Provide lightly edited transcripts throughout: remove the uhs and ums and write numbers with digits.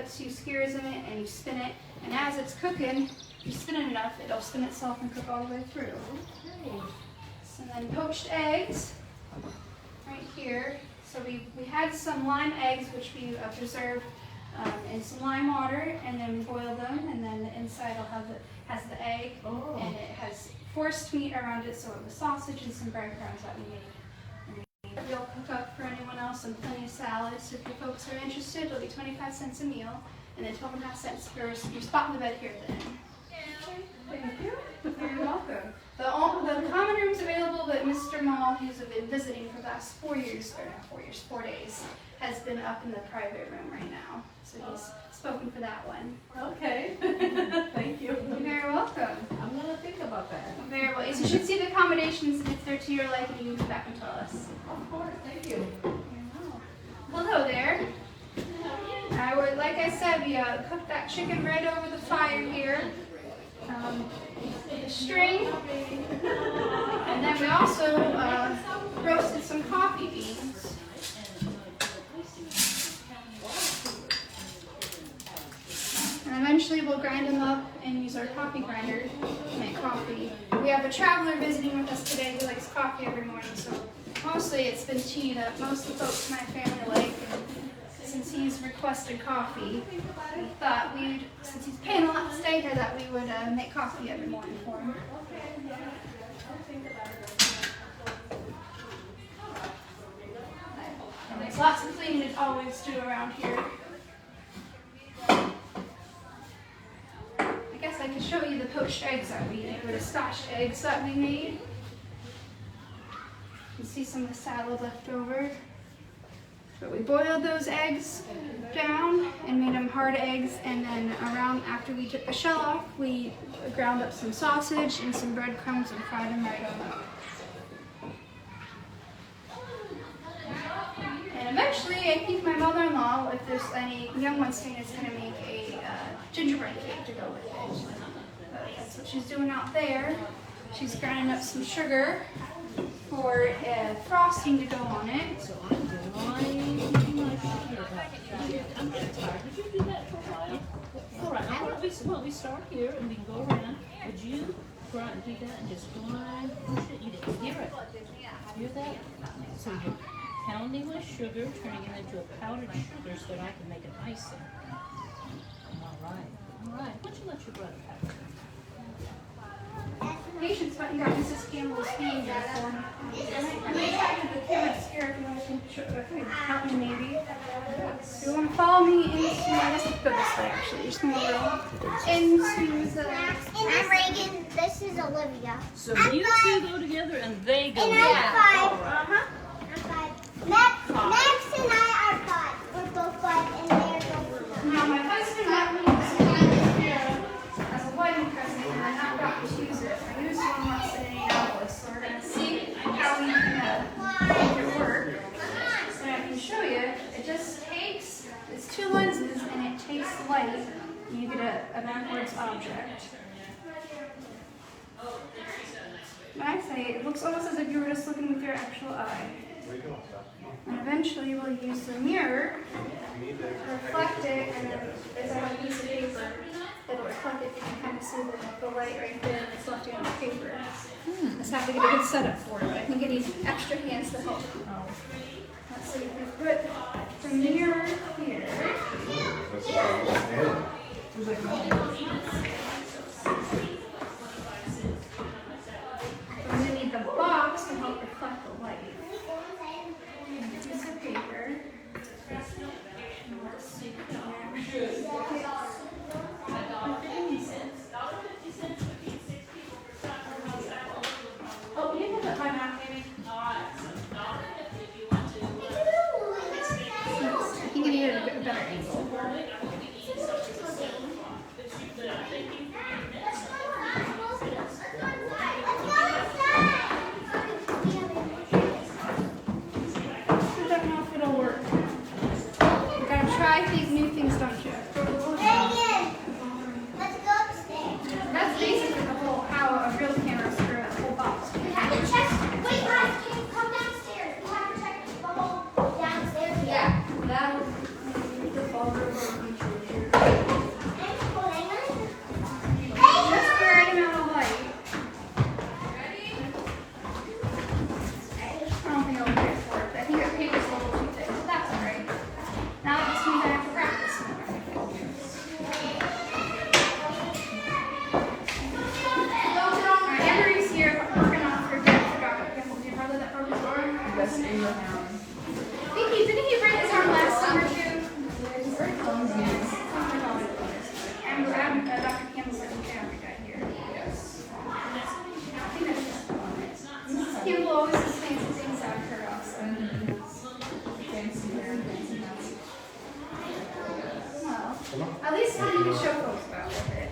puts 2 skewers in it and you spin it. And as it's cooking, if you spin it enough, it'll spin itself and cook all the way through. Okay. So then poached eggs, right here. So we had some lime eggs, which we preserved in some lime water, and then we boiled them, and then the inside will have has the egg, and it has forced meat around it, so it was sausage and some breadcrumbs that we made. And we'll cook up for anyone else and plenty of salads. So if you folks are interested, it'll be 25 cents a meal, and then 12.5 cents for your spot in the bed here at the end. Thank you. You're welcome. The common room's available, but Mr. Mall, who's been visiting for the last 4 years, or not 4 years, 4 days, has been up in the private room right now. So he's spoken for that one. Okay. Thank you. You're very welcome. I'm going to think about that. Very well. You should see the accommodations, and if they're to your liking, you can come back and tell us. Of course. Thank you. Hello there. Like I said, we cooked that chicken right over the fire here. The string, and then we also roasted some coffee beans. And eventually we'll grind them up and use our coffee grinder to make coffee. We have a traveler visiting with us today who likes coffee every morning, so mostly it's been tea that most of the folks in my family like. And since he's requested coffee, we thought since he's paying a lot to stay here, that we would make coffee every morning for him. And there's lots of cleaning to always do around here. I guess I can show you the poached eggs that we made, or the scotched eggs that we made. You can see some of the salad left over. But we boiled those eggs down and made them hard eggs, and then after we took the shell off, we ground up some sausage and some breadcrumbs and fried them right up. And eventually, I think my mother-in-law, if there's any young ones staying, is going to make a gingerbread cake to go with it. That's what she's doing out there. She's grinding up some sugar for frosting to go on it. So I'm doing my sugar. I'm getting tired. Would you do that for a while? All right. We start here and we can go around. Would you try and do that and just grind, push it? You didn't hear it. Hear that? So you're pounding with sugar, turning it into a powdered sugar so that I can make an icing. All right. All right. Why don't you let your brother have it? Patience button got Mrs. Campbell's hand there for me. I'm going to try to the camera's here if you want to help me maybe. So you want to follow me into, I guess let's go this way actually, just going to go into the... I'm Reagan, this is Olivia. So you two go together and they go together. And I'm 5. Uh-huh. I'm 5. Max and I are 5. We're both 5 and they're both 5. Now my husband got me this here as a wedding present, and I not got to use it. I used one once in Indianapolis, so we're going to see how we can make it work. So I can show you. It just takes, it's 2 lenses, and it takes light, and you get a backwards object. When I say it looks almost as if you were just looking with your actual eye. And eventually we'll use the mirror to reflect it, and then there's a piece of paper that'll reflect it. You can kind of see the light right there that's reflecting on the paper. I just have to get a good setup for it, but I think it needs extra hands to help. Let's see, if we put the mirror here. We're going to need the box to help reflect the light. And a piece of paper. And let's see if we can actually oh, you can put mine out, maybe. I think I need a better angle. I don't know if it'll work. You gotta try these new things, don't you? Reagan, let's go upstairs. That's basically the whole how a real camera is for a whole box. We have to check. Wait, guys, can you come downstairs? We have to check the whole downstairs. Yeah, that would be the bulb. Campbell always has fancy things out of her house. Well, at least something to show folks about with it.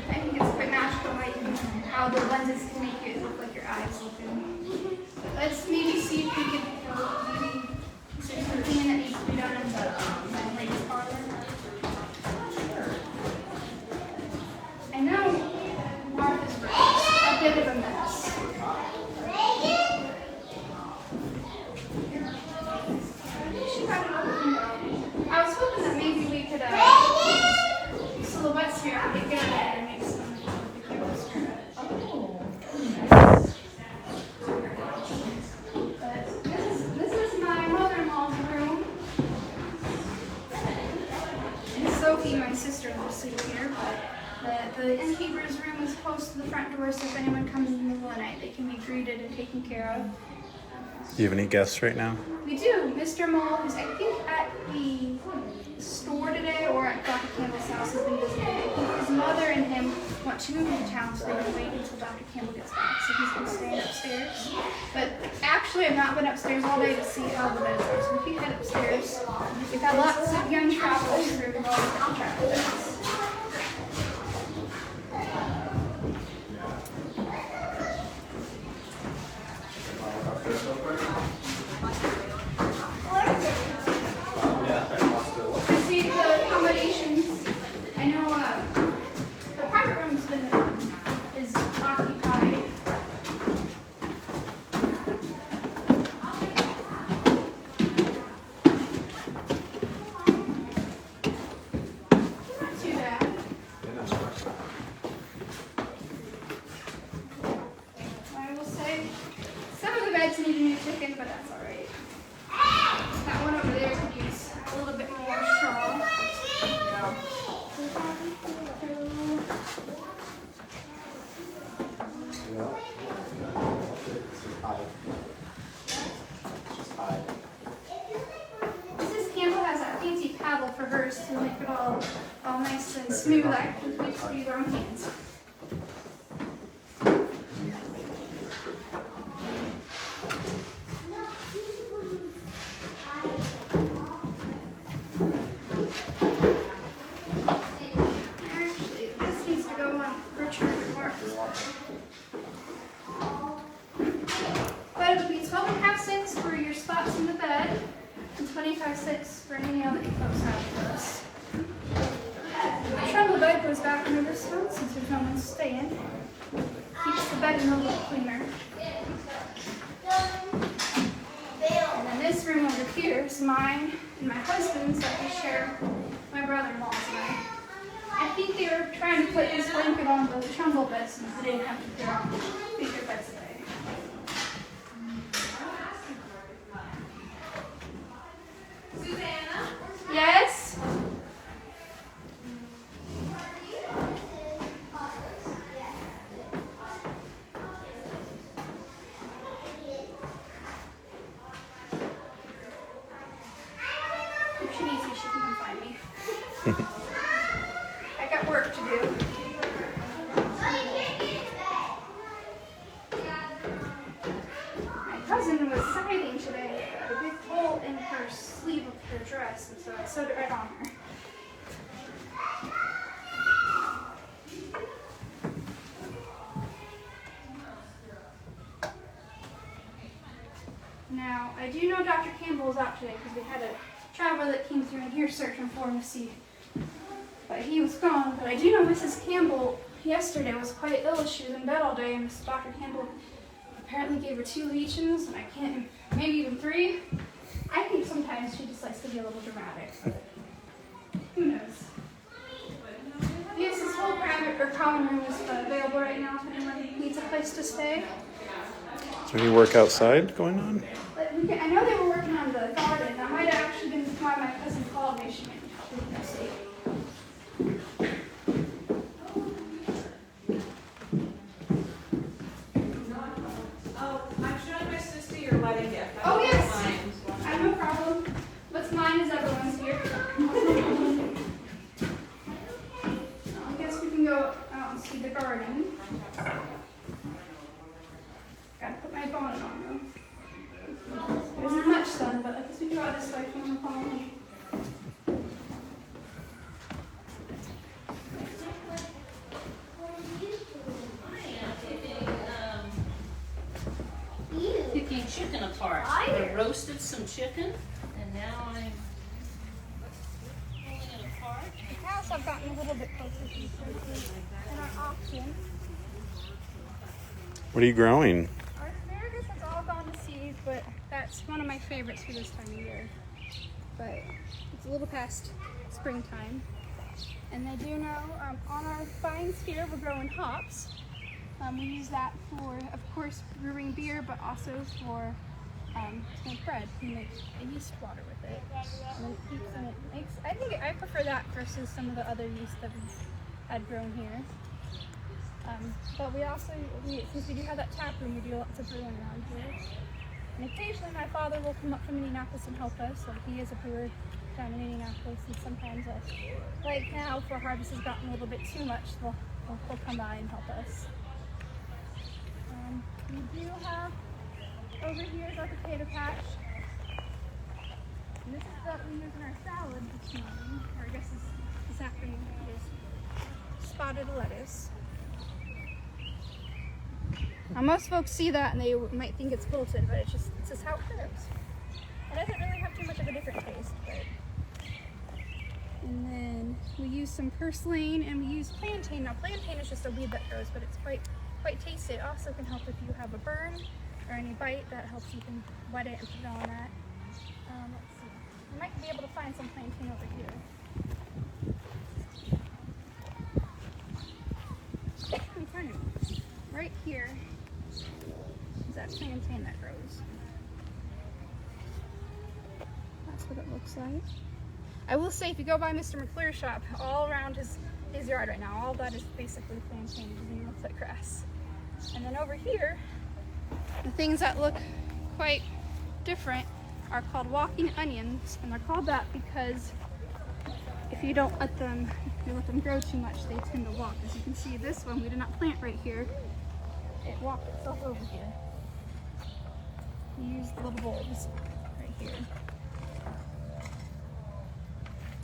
I think it's quite magical how the lenses can make it look like your eyes looking. Let's maybe see if we can maybe see something that needs to be done in the ladies' parlor. I know Martha's room is a bit of a mess. She got it open. I was hoping that maybe we could silhouettes here and get it and make some But this is my mother-in-law's room. And Sophie, my sister-in-law, sleeps here, but the innkeeper's room is close to the front door, so if anyone comes in the middle of the night, they can be greeted and taken care of. Do you have any guests right now? We do. Mr. Mull, who's I think at the store today or at Dr. Campbell's house, has been visiting. I think his mother and him want to move into town, so they're going to wait until Dr. Campbell gets back. So he's been staying upstairs. But actually, I've not been upstairs all day to see how the beds are. So we can head upstairs. We've had lots of young travelers through the world that travel with us. I see the accommodations. I know the private room's is occupied. Not too bad. I will say some of the beds need a new chicken, but that's all right. That one over there could use a little bit more straw. Mrs. Campbell has that fancy paddle for hers to make it all nice and smooth. I can use with your own hands. Actually, this needs to go on Richard and Mark's. But it would be 12.5 cents for your spots in the bed and 25 cents for any meal that you folks have for us. The trundle bed goes back under this one since there's no one staying. Keeps the bed a little cleaner. And then this room over here is mine and my husband's that we share, my brother-in-law's and I think they were trying to put this blanket on the trundle bed since they didn't have to put on bigger beds today. Susannah? Yes? If she needs me, she can come find me. I got work to do. My cousin was siding today a big hole in her sleeve of her dress, and so I sewed it right on her. Now, I do know Dr. Campbell was out today because we had a traveler that came through in here searching for him to see, but he was gone. But I do know Mrs. Campbell yesterday was quite ill. She was in bed all day, and Dr. Campbell apparently gave her 2 legions, and I can't, maybe even 3. I think sometimes she just likes to be a little dramatic, but who knows? Yes, this whole private or common room is available right now if anyone needs a place to stay. Is there any work outside going on? But I know they were working on the garden. That might have actually been why my cousin called me. She might be helping me see. Oh, I'm showing my sister your wedding gift. Oh, yes. Mine. I have no problem. What's mine is everyone's here. I guess we can go out and see the garden. Gotta put my on and on though. There isn't much sun, but I guess we can go out this way if you want to follow me. Picking chicken apart. I roasted some chicken, and now I'm pulling it apart. The cows have gotten a little bit closer to each other in our auction. What are you growing? Our asparagus has all gone to seed, but that's one of my favorites for this time of year. But it's a little past springtime. And I do know on our vines here we're growing hops. We use that for, of course, brewing beer, but also for to make bread. We make a yeast water with it. And it keeps and it makes. I prefer that versus some of the other yeast that we had grown here. But we also, since we do have that tap room, we do lots of brewing around here. And occasionally my father will come up from Indianapolis and help us. So he is a brewer down in Indianapolis, and sometimes, like now, for harvest has gotten a little bit too much, he'll come by and help us. We do have, over here is our potato patch. And this is what we use in our salad this morning, or I guess this afternoon. It is spotted lettuce. Now most folks see that and they might think it's wilted, but it's just how it grows. It doesn't really have too much of a different taste, but. And then we use some purslane and we use plantain. Now plantain is just a weed that grows, but it's quite tasty. It also can help if you have a burn or any bite. That helps. You can wet it and put it on that. Let's see. You might be able to find some plantain over here. In front of me. Right here is that plantain that grows. That's what it looks like. I will say, if you go by Mr. McClure's shop, all around his yard right now, all that is basically plantain. It doesn't even look like grass. And then over here, the things that look quite different are called walking onions, and they're called that because if you don't let them, if you let them grow too much, they tend to walk. As you can see, this one we did not plant right here. It walked itself over here. We use the little bulbs right here.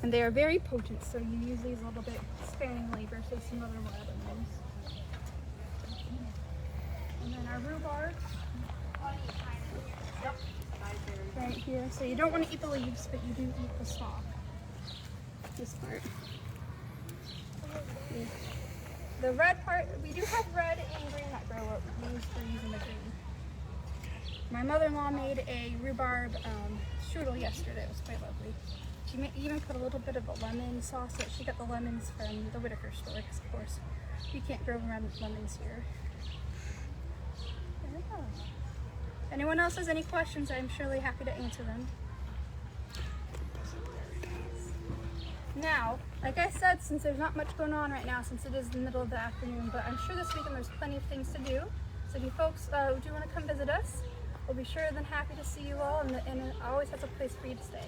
And they are very potent, so you use these a little bit sparingly versus some other wild onions. And then our rhubarb. Right here. So you don't want to eat the leaves, but you do eat the stalk. This part. The red part, we do have red and green that grow up. We use for using the green. My mother-in-law made a rhubarb strudel yesterday. It was quite lovely. She even put a little bit of a lemon sauce in it. She got the lemons from the Whitaker store, because of course you can't grow lemons here. There we go. If anyone else has any questions, I'm surely happy to answer them. Now, like I said, since there's not much going on right now, since it is the middle of the afternoon, but I'm sure this weekend there's plenty of things to do. So if you folks do want to come visit us, we'll be sure than happy to see you all, and it always has a place for you to stay.